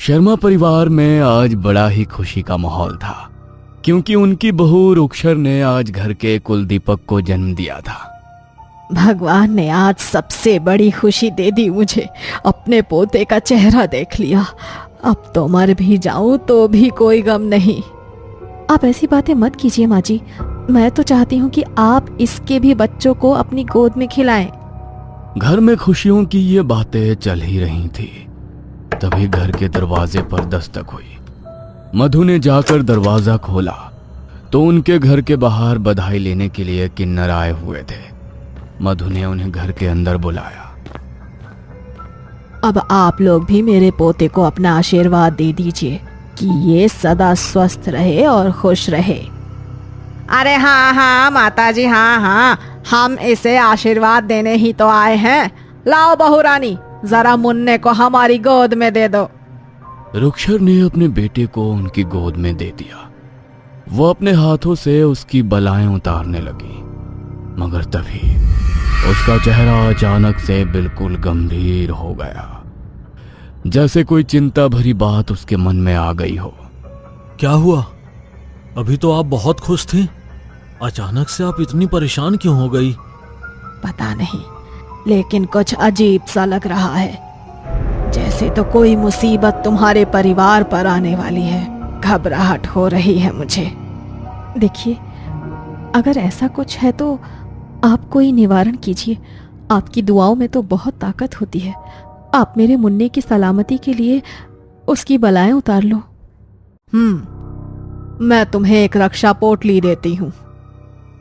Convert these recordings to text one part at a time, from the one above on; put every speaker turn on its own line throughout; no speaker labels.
शर्मा परिवार में आज बड़ा ही खुशी का माहौल था, क्योंकि उनकी बहू रुक्षर ने आज घर के कुल दीपक को जन्म दिया था।
भगवान ने आज सबसे बड़ी खुशी दे दी मुझे। अपने पोते का चेहरा देख लिया। अब तो मर भी जाऊं तो भी कोई गम नहीं। आप ऐसी बातें मत कीजिए माँ जी। मैं तो चाहती हूँ कि आप इसके भी बच्चों को अपनी गोद में खिलाएं।
घर में खुशियों की ये बातें चल ही रही थी, तभी घर के दरवाजे पर दस्तक हुई। मधु ने जाकर दरवाजा खोला तो उनके घर के बाहर बधाई लेने के लिए किन्नर आए हुए थे। मधु ने उन्हें घर के अंदर बुलाया।
अब आप लोग भी मेरे पोते को अपना आशीर्वाद दे दीजिए कि ये सदा स्वस्थ रहे और खुश रहे। अरे हाँ हाँ माताजी, हाँ हाँ, हम इसे आशीर्वाद देने ही तो आए हैं। लाओ बहू रानी, जरा मुन्ने को हमारी गोद में दे दो।
रुक्षर ने अपने बेटे को उनकी गोद में दे दिया। वो अपने हाथों से उसकी बलाएं उतारने लगी, मगर तभी उसका चेहरा अचानक से बिल्कुल गंभीर हो गया, जैसे कोई चिंता भरी बात उसके मन में आ गई हो।
क्या हुआ? अभी तो आप बहुत खुश थी, अचानक से आप इतनी परेशान क्यों हो गई?
पता नहीं, लेकिन कुछ अजीब सा लग रहा है, जैसे तो कोई मुसीबत तुम्हारे परिवार पर आने वाली है। घबराहट हो रही है मुझे। देखिए, अगर ऐसा कुछ है तो आप कोई निवारण कीजिए। आपकी दुआओं में तो बहुत ताकत होती है। आप मेरे मुन्ने की सलामती के लिए उसकी बलाएं उतार लो। मैं तुम्हें एक रक्षा पोटली देती हूँ।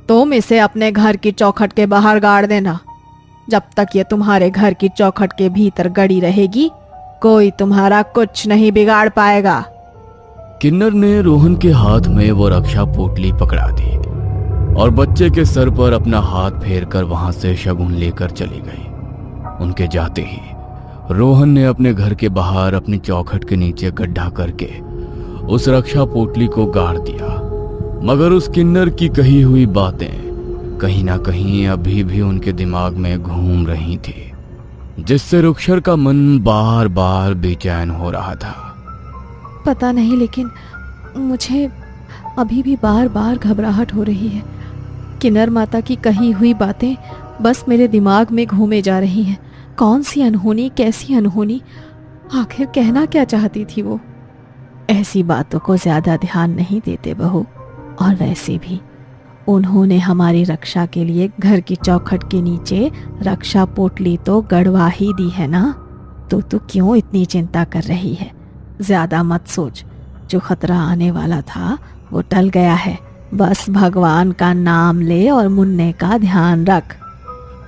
तुम इसे अपने घर की चौखट के बाहर गाड़ देना। जब तक ये तुम्हारे घर की चौखट के भीतर गड़ी रहेगी, कोई तुम्हारा कुछ नहीं बिगाड़ पाएगा।
किन्नर ने रोहन के हाथ में वो रक्षा पोटली पकड़ा दी और बच्चे के सर पर अपना हाथ फेरकर वहां से शगुन लेकर चली गई। उनके जाते ही रोहन ने अपने घर के बाहर अपनी चौखट के नीचे गड्ढा करके उस रक्षा पोटली को गाड़ दिया। मगर उस किन्नर की कही हुई बातें कहीं ना कहीं अभी भी उनके दिमाग में घूम रही थी, जिससे रुक्षर का मन बार बार बेचैन हो रहा था।
पता नहीं, लेकिन मुझे अभी भी बार बार घबराहट हो रही है। किन्नर माता की कही हुई बातें बस मेरे दिमाग में घूमे जा रही हैं। कौन सी अनहोनी, कैसी अनहोनी, आखिर कहना क्या चाहती थी वो? ऐसी बातों को ज्यादा ध्यान नहीं देते बहू, और वैसे भी उन्होंने हमारी रक्षा के लिए घर की चौखट के नीचे रक्षा पोटली तो गड़वा ही दी है ना। तो तू क्यों इतनी चिंता कर रही है? ज्यादा मत सोच। जो खतरा आने वाला था वो टल गया है। बस भगवान का नाम ले और मुन्ने का ध्यान रख।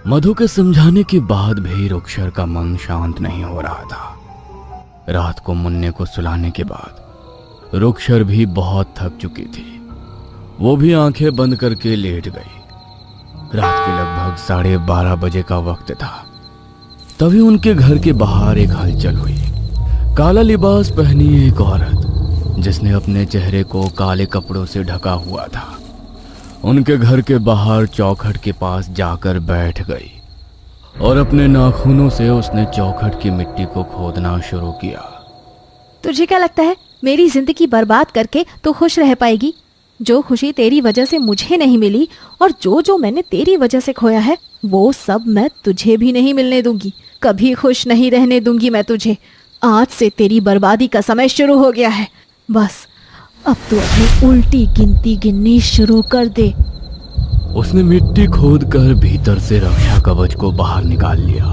मधु के समझाने के बाद भी रुक्षर का मन शांत नहीं हो रहा था। रात को मुन्ने को सुलाने के बाद रुक्षर भी बहुत थक चुकी थी। वो भी आंखें बंद करके लेट गई। रात के लगभग 12:30 बजे का वक्त था। तभी उनके घर के बाहर एक हलचल हुई। काला लिबास पहनी एक औरत, जिसने अपने चेहरे को काले कपड़ों से ढका हुआ था, उनके घर के बाहर चौखट के पास जाकर बैठ गई और अपने नाखूनों से उसने चौखट की मिट्टी को खोदना शुरू किया।
तुझे क्या लगता है मेरी जिंदगी बर्बाद करके तू खुश रह पाएगी? जो खुशी तेरी वजह से मुझे नहीं मिली और जो मैंने तेरी वजह से खोया है, वो सब मैं तुझे भी नहीं मिलने दूंगी। कभी खुश नहीं रहने दूंगी मैं तुझे। आज से तेरी बर्बादी का समय शुरू हो गया है। बस अब तू अपनी उल्टी गिनती गिननी शुरू कर दे।
उसने मिट्टी खोदकर भीतर से रक्षा कवच को बाहर निकाल लिया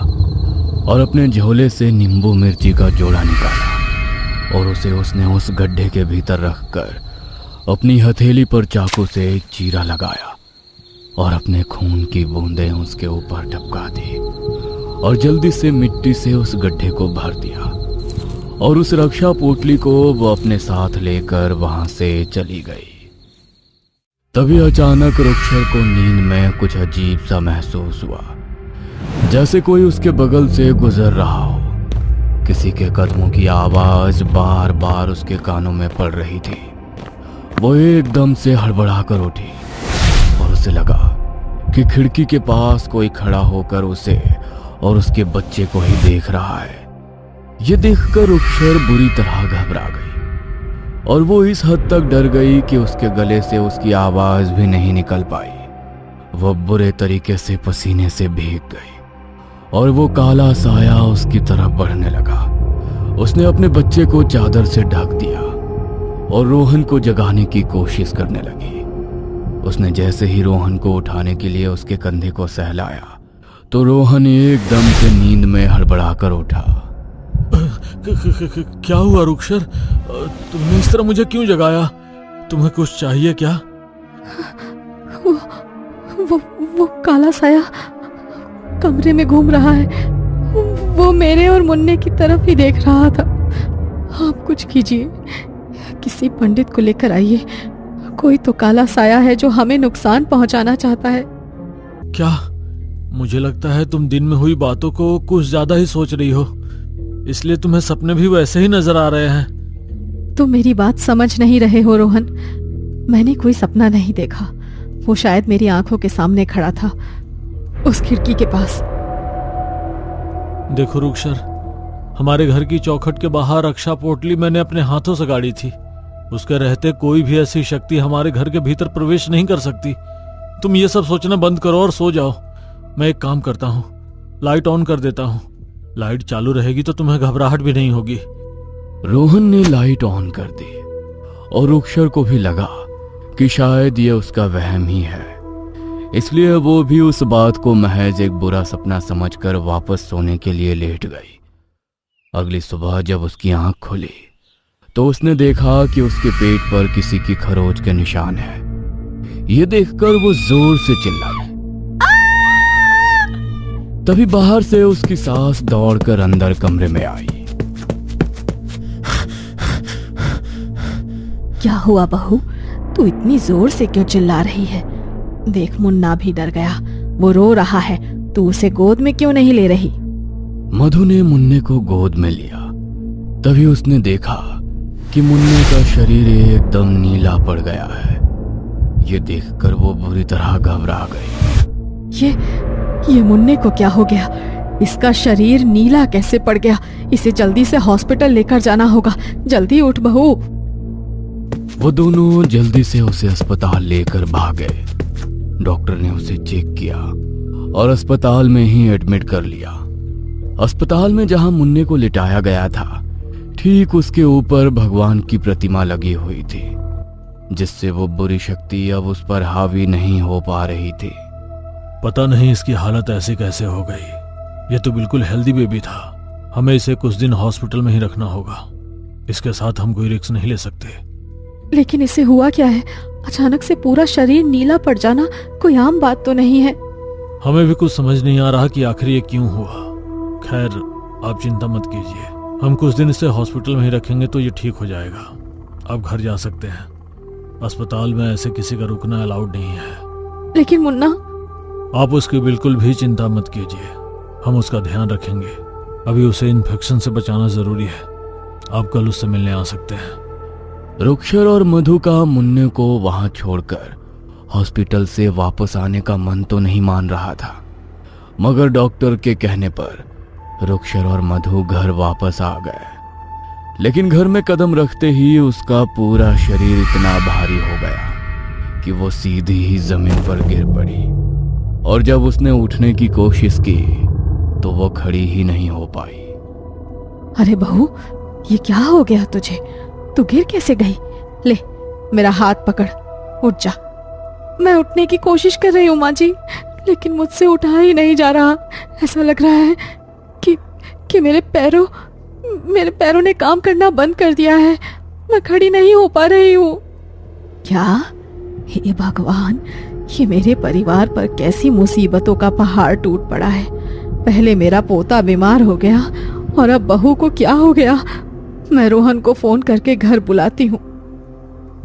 और अपने झोले से नींबू मिर्ची का जोड़ा निकाला और उसे उसने उस गड्ढे के भीतर रखकर अपनी हथेली पर चाकू से एक चीरा लगाया और अपने खून की बूंदें उसके ऊपर टपका दी और जल्दी से मिट्टी से उस गड्ढे को भर दिया और उस रक्षा पोटली को वो अपने साथ लेकर वहां से चली गई। तभी अचानक रुक्षर को नींद में कुछ अजीब सा महसूस हुआ, जैसे कोई उसके बगल से गुजर रहा हो। किसी के कदमों की आवाज बार बार उसके कानों में पड़ रही थी। वो एकदम से हड़बड़ाकर उठी और उसे लगा कि खिड़की के पास कोई खड़ा होकर उसे और उसके बच्चे को ही देख रहा है। ये देखकर रुक्षर बुरी तरह घबरा गई और वो इस हद तक डर गई कि उसके गले से उसकी आवाज भी नहीं निकल पाई। वह बुरे तरीके से पसीने से भीग गई और वो काला साया उसकी तरफ बढ़ने लगा। उसने अपने बच्चे को चादर से ढक दिया और रोहन को जगाने की कोशिश करने लगी। उसने जैसे ही रोहन को उठाने के लिए उसके कंधे को सहलाया तो रोहन एकदम से नींद में हड़बड़ाकर उठा।
क्या हुआ रुक्षर? तुमने इस तरह मुझे क्यों जगाया? तुम्हें कुछ चाहिए क्या?
वो काला साया कमरे में घूम रहा है। वो मेरे और मुन्ने की तरफ ही देख रहा था। आप कुछ कीजिए, किसी पंडित को लेकर आइए। कोई तो काला साया है जो हमें नुकसान पहुंचाना चाहता है।
क्या? मुझे लगता है तुम दिन में हुई बातों को कुछ ज्यादा ही सोच रही हो, इसलिए तुम्हें सपने भी वैसे ही नजर आ रहे हैं।
तुम मेरी बात समझ नहीं रहे हो रोहन। मैंने कोई सपना नहीं देखा। वो शायद मेरी आंखों के सामने खड़ा था, उस खिड़की के पास।
देखो रुक्षर, हमारे घर की चौखट के बाहर रक्षा पोटली मैंने अपने हाथों से गाड़ी थी। उसके रहते कोई भी ऐसी शक्ति हमारे घर के भीतर प्रवेश नहीं कर सकती। तुम ये सब सोचना बंद करो और सो जाओ। मैं एक काम करता हूँ, लाइट ऑन कर देता हूँ। लाइट चालू रहेगी तो तुम्हें घबराहट भी नहीं होगी।
रोहन ने लाइट ऑन कर दी और रुक्षर को भी लगा कि शायद यह उसका वहम ही है, इसलिए वो भी उस बात को महज एक बुरा सपना समझकर वापस सोने के लिए लेट गई। अगली सुबह जब उसकी आंख खुली तो उसने देखा कि उसके पेट पर किसी की खरोच के निशान है। ये देखकर वो जोर से चिल्लाई। तभी बाहर से उसकी सास दौड़कर अंदर कमरे में आई।
क्या हुआ बहू? तू इतनी जोर से क्यों चिल्ला रही है? देख, मुन्ना भी डर गया। वो रो रहा है। तू उसे गोद में क्यों नहीं ले रही?
मधु ने मुन्ने को गोद में लिया। तभी उसने देखा कि मुन्ने का शरीर एकदम नीला पड़ गया है। ये देखकर वो बुरी तरह घबरा गई।
ये मुन्ने को क्या हो गया? इसका शरीर नीला कैसे पड़ गया? इसे जल्दी से हॉस्पिटल लेकर जाना होगा। जल्दी उठ बहू।
वो दोनों जल्दी से उसे अस्पताल लेकर भागे। डॉक्टर ने उसे चेक किया और अस्पताल में ही एडमिट कर लिया। अस्पताल में जहां मुन्ने को लिटाया गया था, ठीक उसके ऊपर भगवान की प्रतिमा लगी हुई थी, जिससे वो बुरी शक्ति अब उस पर हावी नहीं हो पा रही थी।
पता नहीं इसकी हालत ऐसे कैसे हो गई। ये तो बिल्कुल हेल्दी बेबी था। हमें इसे कुछ दिन हॉस्पिटल में ही रखना होगा। इसके साथ हम कोई रिस्क नहीं ले सकते।
लेकिन इसे हुआ क्या है? अचानक से पूरा शरीर नीला पड़ जाना कोई आम बात तो नहीं है।
हमें भी कुछ समझ नहीं आ रहा कि आखिर ये क्यों हुआ। खैर, आप चिंता मत कीजिए। हम कुछ दिन इसे हॉस्पिटल में ही रखेंगे तो ये ठीक हो जाएगा। आप घर जा सकते हैं। अस्पताल में ऐसे किसी का रुकना अलाउड नहीं है।
लेकिन मुन्ना।
आप उसकी बिल्कुल भी चिंता मत कीजिए। हम उसका ध्यान रखेंगे। अभी उसे इन्फेक्शन से बचाना जरूरी है। आप कल उससे मिलने आ सकते हैं।
रुक्षर और मधु का मुन्ने को वहां छोड़कर हॉस्पिटल से वापस आने का मन तो नहीं मान रहा था, मगर डॉक्टर के कहने पर रुक्षर और मधु घर वापस आ गए। लेकिन घर में कदम रखते ही उसका पूरा शरीर इतना भारी हो गया कि वो सीधी ही जमीन पर गिर पड़ी और जब उसने उठने की कोशिश की तो वो खड़ी ही नहीं हो पाई।
अरे बहू, ये क्या हो गया तुझे? तू गिर कैसे गई? ले, मेरा हाथ पकड़, उठ जा। मैं उठने की कोशिश कर रही हूँ माँ जी, लेकिन मुझसे उठा ही नहीं जा रहा। ऐसा लग रहा है कि मेरे पैरों ने काम करना बंद कर दिया है। मैं खड़ी नहीं हो पा रही हूँ। क्या? हे भगवान, ये मेरे परिवार पर कैसी मुसीबतों का पहाड़ टूट पड़ा है। पहले मेरा पोता बीमार हो गया और अब बहू को क्या हो गया? मैं रोहन को फोन करके घर बुलाती हूँ।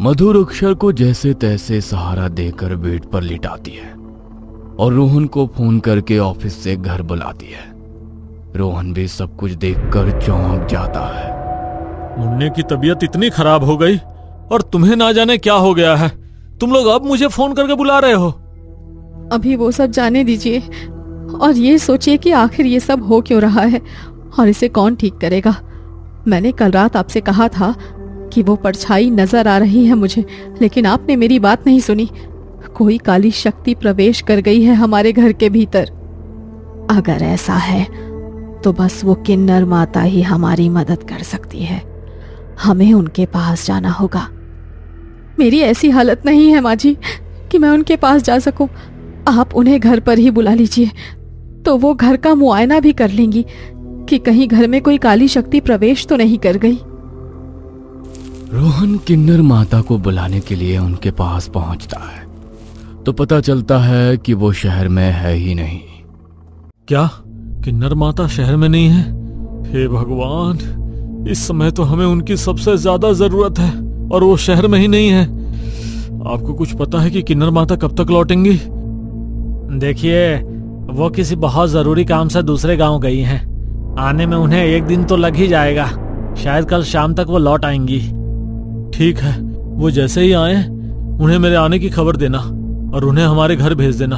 मधु रुक्षर को जैसे तैसे सहारा देकर बेड पर लिटाती है और रोहन को फोन करके ऑफिस से घर बुलाती है। रोहन भी सब कुछ देखकर चौंक जाता है।
मुन्ने की तबीयत इतनी खराब हो गई और तुम्हें ना जाने क्या हो गया है। तुम लोग अब मुझे फोन करके बुला रहे हो?
अभी वो सब जाने दीजिए और ये सोचिए कि आखिर ये सब हो क्यों रहा है और इसे कौन ठीक करेगा। मैंने कल रात आपसे कहा था कि वो परछाई नजर आ रही है मुझे, लेकिन आपने मेरी बात नहीं सुनी। कोई काली शक्ति प्रवेश कर गई है हमारे घर के भीतर। अगर ऐसा है तो बस वो किन्नर माता ही हमारी मदद कर सकती है। हमें उनके पास जाना होगा। मेरी ऐसी हालत नहीं है माँ जी कि मैं उनके पास जा सकूं। आप उन्हें घर पर ही बुला लीजिए, तो वो घर का मुआयना भी कर लेंगी कि कहीं घर में कोई काली शक्ति प्रवेश तो नहीं कर गई।
रोहन किन्नर माता को बुलाने के लिए उनके पास पहुंचता है तो पता चलता है कि वो शहर में है ही नहीं।
क्या किन्नर माता शहर में नहीं है? हे भगवान, इस समय तो हमें उनकी सबसे ज्यादा जरूरत है और वो शहर में ही नहीं है। आपको कुछ पता है कि किन्नर माता कब तक लौटेंगी? देखिए, वो किसी बहुत जरूरी काम से दूसरे गांव गई हैं। आने में उन्हें 1 दिन तो लग ही जाएगा। शायद कल शाम तक वो लौट आएंगी। ठीक है, वो जैसे ही आए उन्हें मेरे आने की खबर देना और उन्हें हमारे घर भेज देना।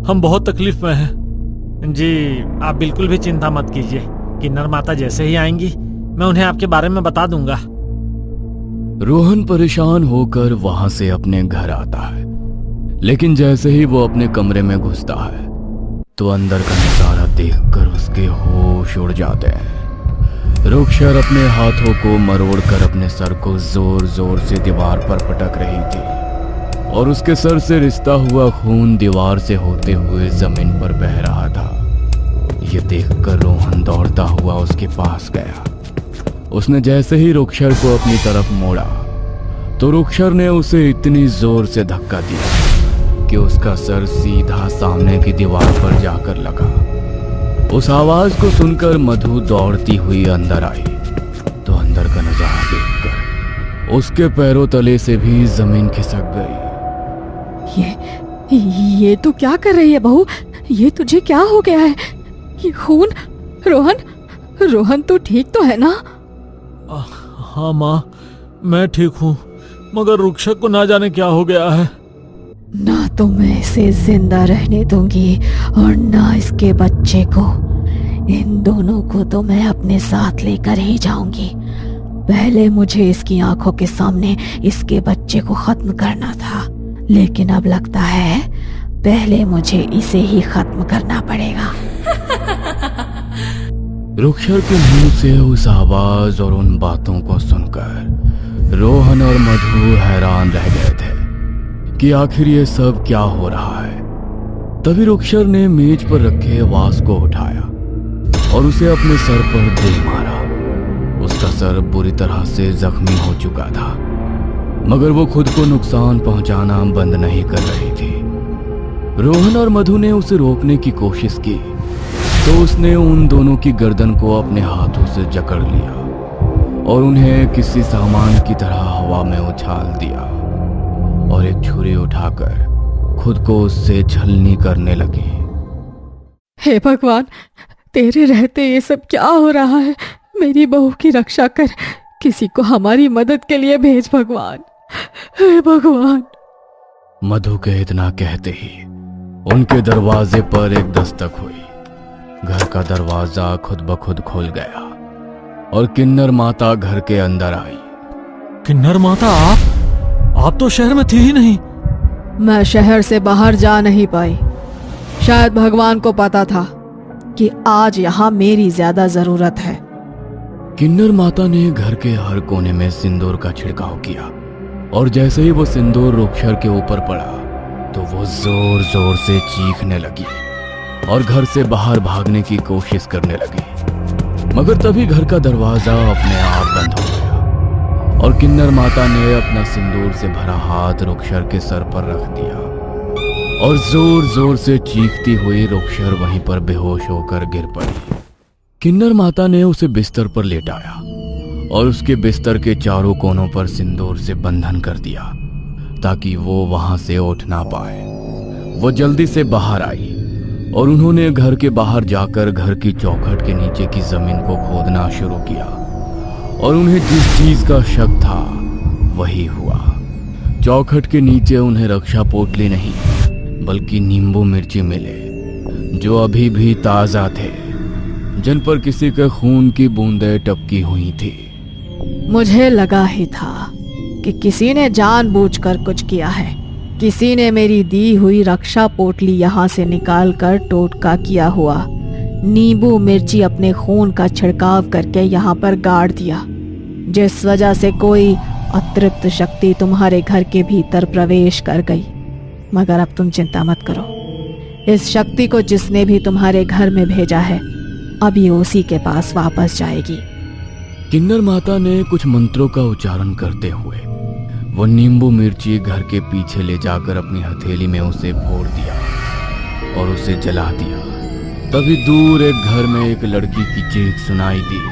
हम बहुत तकलीफ में हैं। जी, आप बिल्कुल भी चिंता मत कीजिए। किन्नर माता जैसे ही आएंगी मैं उन्हें आपके बारे में बता दूंगा।
रोहन परेशान होकर वहां से अपने घर आता है, लेकिन जैसे ही वो अपने कमरे में घुसता है तो अंदर का नजारा देखकर उसके होश उड़ जाते हैं। रुक्षर अपने हाथों को मरोड़कर अपने सर को जोर जोर से दीवार पर पटक रही थी और उसके सर से रिसता हुआ खून दीवार से होते हुए जमीन पर बह रहा था। ये देखकर रोहन दौड़ता हुआ उसके पास गया। उसने जैसे ही रुक्षर को अपनी तरफ मोड़ा तो रुक्षर ने उसे इतनी जोर से धक्का दिया कि उसका सर सीधा सामने की दीवार पर जाकर लगा। उस आवाज को सुनकर मधु दौड़ती हुई अंदर आई तो अंदर का नजारा देखकर उसके पैरों तले से भी जमीन खिसक गई।
ये तू क्या कर रही है बहू? ये तुझे क्या हो गया है? ये खून। रोहन तू ठीक तो है ना?
हाँ माँ, मैं ठीक हूँ, मगर रुक्षक को ना जाने क्या हो गया है।
ना तो मैं इसे जिंदा रहने दूंगी और ना इसके बच्चे को। इन दोनों को तो मैं अपने साथ लेकर ही जाऊंगी। पहले मुझे इसकी आंखों के सामने इसके बच्चे को खत्म करना था, लेकिन अब लगता है पहले मुझे इसे ही खत्म करना पड़ेगा।
रुक्षर के मुंह से उस आवाज और उन बातों को सुनकर रोहन और मधु हैरान रह गए थे कि आखिर ये सब क्या हो रहा है। तभी रुक्षर ने मेज पर रखे वास को उठाया और उसे अपने सर पर दे मारा। उसका सर बुरी तरह से जख्मी हो चुका था, मगर वो खुद को नुकसान पहुंचाना बंद नहीं कर रही थी। रोहन और मधु ने उसे रोकने की कोशिश की तो उसने उन दोनों की गर्दन को अपने हाथों से जकड़ लिया और उन्हें किसी सामान की तरह हवा में उछाल दिया और एक छुरी उठाकर खुद को उससे छलनी करने लगी।
हे भगवान, तेरे रहते ये सब क्या हो रहा है? मेरी बहू की रक्षा कर, किसी को हमारी मदद के लिए भेज भगवान, हे भगवान।
मधु के इतना कहते ही उनके दरवाजे पर एक दस्तक हुई। घर का दरवाजा खुद ब खुद खुल गया और किन्नर माता घर के अंदर आई।
किन्नर माता, आप तो शहर में थी ही नहीं।
मैं शहर से बाहर जा नहीं पाई। शायद भगवान को पता था कि आज यहाँ मेरी ज्यादा जरूरत है।
किन्नर माता ने घर के हर कोने में सिंदूर का छिड़काव किया और जैसे ही वो सिंदूर रुक्षर के ऊपर पड़ा तो वो जोर जोर से चीखने लगी और घर से बाहर भागने की कोशिश करने लगी। मगर तभी घर का दरवाजा अपने आप बंद हो गया और किन्नर माता ने अपना सिंदूर से भरा हाथ रुक्षर के सर पर रख दिया और जोर जोर से चीखती हुई रुक्षर वहीं पर बेहोश होकर गिर पड़ी। किन्नर माता ने उसे बिस्तर पर लेटाया और उसके बिस्तर के चारों कोनों पर सिंदूर से बंधन कर दिया ताकि वो वहां से उठ ना पाए। वो जल्दी से बाहर आई और उन्होंने घर के बाहर जाकर घर की चौखट के नीचे की जमीन को खोदना शुरू किया और उन्हें जिस चीज का शक था वही हुआ। चौखट के नीचे उन्हें रक्षा पोटली नहीं बल्कि नींबू मिर्ची मिले जो अभी भी ताजा थे, जिन पर किसी के खून की बूंदें टपकी हुई थी।
मुझे लगा ही था कि किसी ने जानबूझकर कुछ किया है। किसी ने मेरी दी हुई रक्षा पोटली यहाँ से निकालकर टोटका किया हुआ नींबू मिर्ची अपने खून का छिड़काव करके यहाँ पर गाड़ दिया, जिस वजह से कोई अतृप्त शक्ति तुम्हारे घर के भीतर प्रवेश कर गई। मगर अब तुम चिंता मत करो, इस शक्ति को जिसने भी तुम्हारे घर में भेजा है अभी उसी के पास वापस जाएगी।
किन्नर माता ने कुछ मंत्रों का उच्चारण करते हुए वो नींबू मिर्ची घर के पीछे ले जाकर अपनी हथेली में उसे फोड़ दिया और उसे जला दिया। तभी दूर एक घर में एक लड़की की चीख सुनाई दी।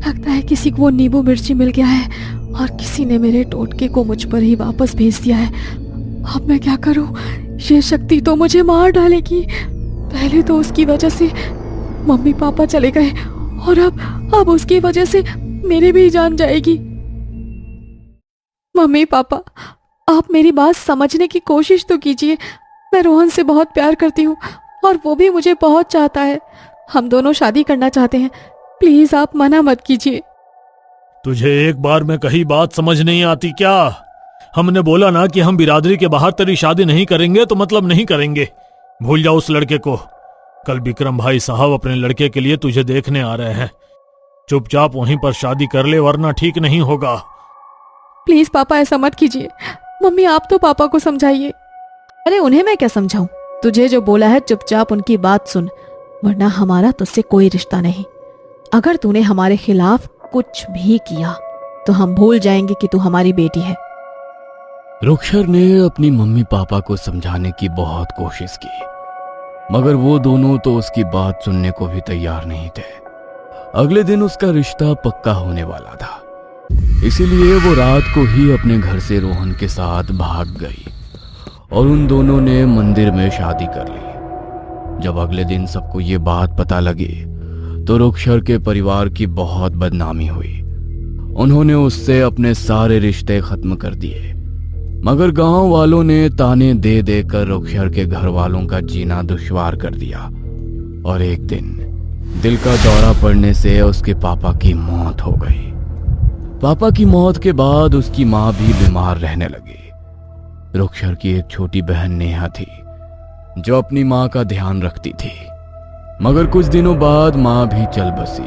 लगता है किसी को वो नींबू मिर्ची मिल गया है और किसी ने मेरे टोटके को मुझ पर ही वापस भेज दिया है। अब मैं क्या करूं? ये शक्ति तो मुझे मार डालेगी। पहले तो उसकी वजह से मम्मी पापा चले गए और अब उसकी वजह से मेरी भी जान जाएगी। मम्मी पापा, आप मेरी बात समझने की कोशिश तो कीजिए। मैं रोहन से बहुत प्यार करती हूँ और वो भी मुझे बहुत चाहता है। हम दोनों शादी करना चाहते हैं। प्लीज आप मना मत कीजिए।
तुझे एक बार में कही बात समझ नहीं आती क्या? हमने बोला ना कि हम बिरादरी के बाहर तेरी शादी नहीं करेंगे तो मतलब नहीं करेंगे। भूल जाओ उस लड़के को। कल विक्रम भाई साहब अपने लड़के के लिए तुझे देखने आ रहे हैं। चुपचाप वहीं पर शादी कर ले वरना ठीक नहीं होगा।
प्लीज पापा ऐसा मत कीजिए। मम्मी आप तो पापा को समझाइए। अरे उन्हें मैं क्या समझाऊं? तुझे जो बोला है चुपचाप उनकी बात सुन, वरना हमारा तुझसे कोई रिश्ता नहीं। अगर तूने हमारे खिलाफ कुछ भी किया तो हम भूल जाएंगे कि तू हमारी बेटी है।
रुक्षर ने अपनी मम्मी पापा को समझाने की बहुत कोशिश की, मगर वो दोनों तो उसकी बात सुनने को भी तैयार नहीं थे। अगले दिन उसका रिश्ता पक्का होने वाला था, इसीलिए वो रात को ही अपने घर से रोहन के साथ भाग गई और उन दोनों ने मंदिर में शादी कर ली। जब अगले दिन सबको ये बात पता लगी तो रुक्षर के परिवार की बहुत बदनामी हुई। उन्होंने उससे अपने सारे रिश्ते खत्म कर दिए, मगर गांव वालों ने ताने दे देकर रुक्षर के घर वालों का जीना दुश्वार कर दिया। और एक दिन दिल का दौरा पड़ने से उसके पापा की मौत हो गई। पापा की मौत के बाद उसकी माँ भी बीमार रहने लगी। रुक्षर की एक छोटी बहन नेहा थी जो अपनी माँ का ध्यान रखती थी, मगर कुछ दिनों बाद माँ भी चल बसी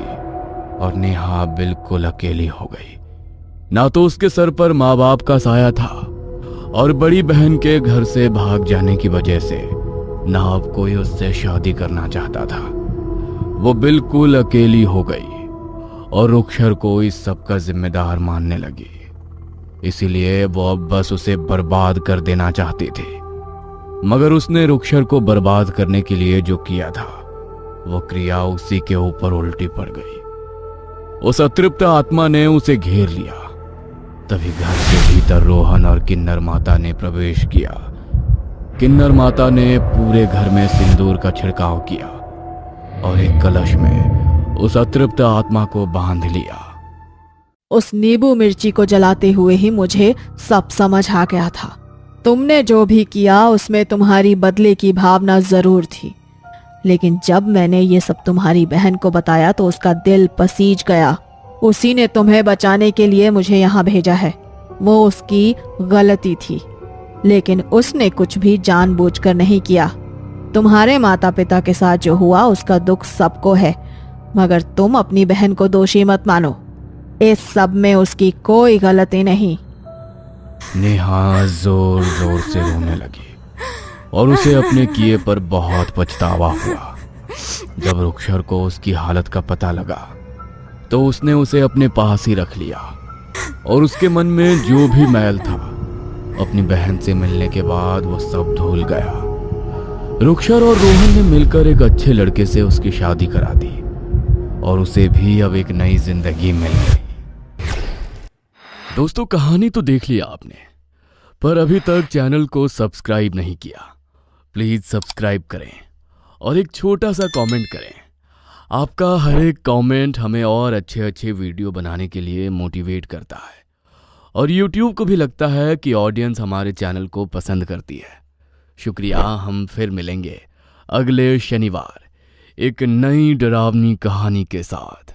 और नेहा बिल्कुल अकेली हो गई। ना तो उसके सर पर माँ बाप का साया था और बड़ी बहन के घर से भाग जाने की वजह से ना अब कोई उससे शादी करना चाहता था। वो बिल्कुल अकेली हो गई और रुक्षर को इस सब का जिम्मेदार मानने लगी। इसीलिए वो अब बस उसे बर्बाद कर देना चाहती थी। मगर उसने रुक्षर को बर्बाद करने के लिए जो किया था वो क्रिया उसी के ऊपर उल्टी पड़ गई। उस अतृप्त आत्मा ने उसे घेर लिया। तभी घर के भीतर रोहन और किन्नर माता ने प्रवेश किया। किन्नर माता ने पूरे घर में सिंदूर का छिड़काव किया और एक कलश में उस अतृप्त आत्मा को बांध लिया।
उस नींबू मिर्ची को जलाते हुए ही मुझे सब समझ आ गया था। तुमने जो भी किया उसमें तुम्हारी बदले की भावना जरूर थी, लेकिन जब मैंने ये सब तुम्हारी बहन को बताया तो उसका दिल पसीज गया। उसी ने तुम्हें बचाने के लिए मुझे यहाँ भेजा है। वो उसकी गलती थी, लेकिन उसने कुछ भी जानबूझकर नहीं किया। तुम्हारे माता पिता के साथ जो हुआ उसका दुख सबको है, मगर तुम अपनी बहन को दोषी मत मानो। इस सब में उसकी कोई गलती नहीं।
नेहा जोर जोर से रोने लगी और उसे अपने किए पर बहुत पछतावा हुआ। जब रुक्षर को उसकी हालत का पता लगा तो उसने उसे अपने पास ही रख लिया और उसके मन में जो भी मैल था अपनी बहन से मिलने के बाद वो सब धुल गया। रुक्षर और रोहन ने मिलकर एक अच्छे लड़के से उसकी शादी करा दी और उसे भी अब एक नई जिंदगी मिल गई। दोस्तों, कहानी तो देख लिया आपने, पर अभी तक चैनल को सब्सक्राइब नहीं किया। प्लीज सब्सक्राइब करें और एक छोटा सा कमेंट करें। आपका हर एक कमेंट हमें और अच्छे अच्छे वीडियो बनाने के लिए मोटिवेट करता है और YouTube को भी लगता है कि ऑडियंस हमारे चैनल को पसंद करती है। शुक्रिया। हम फिर मिलेंगे अगले शनिवार एक नई डरावनी कहानी के साथ।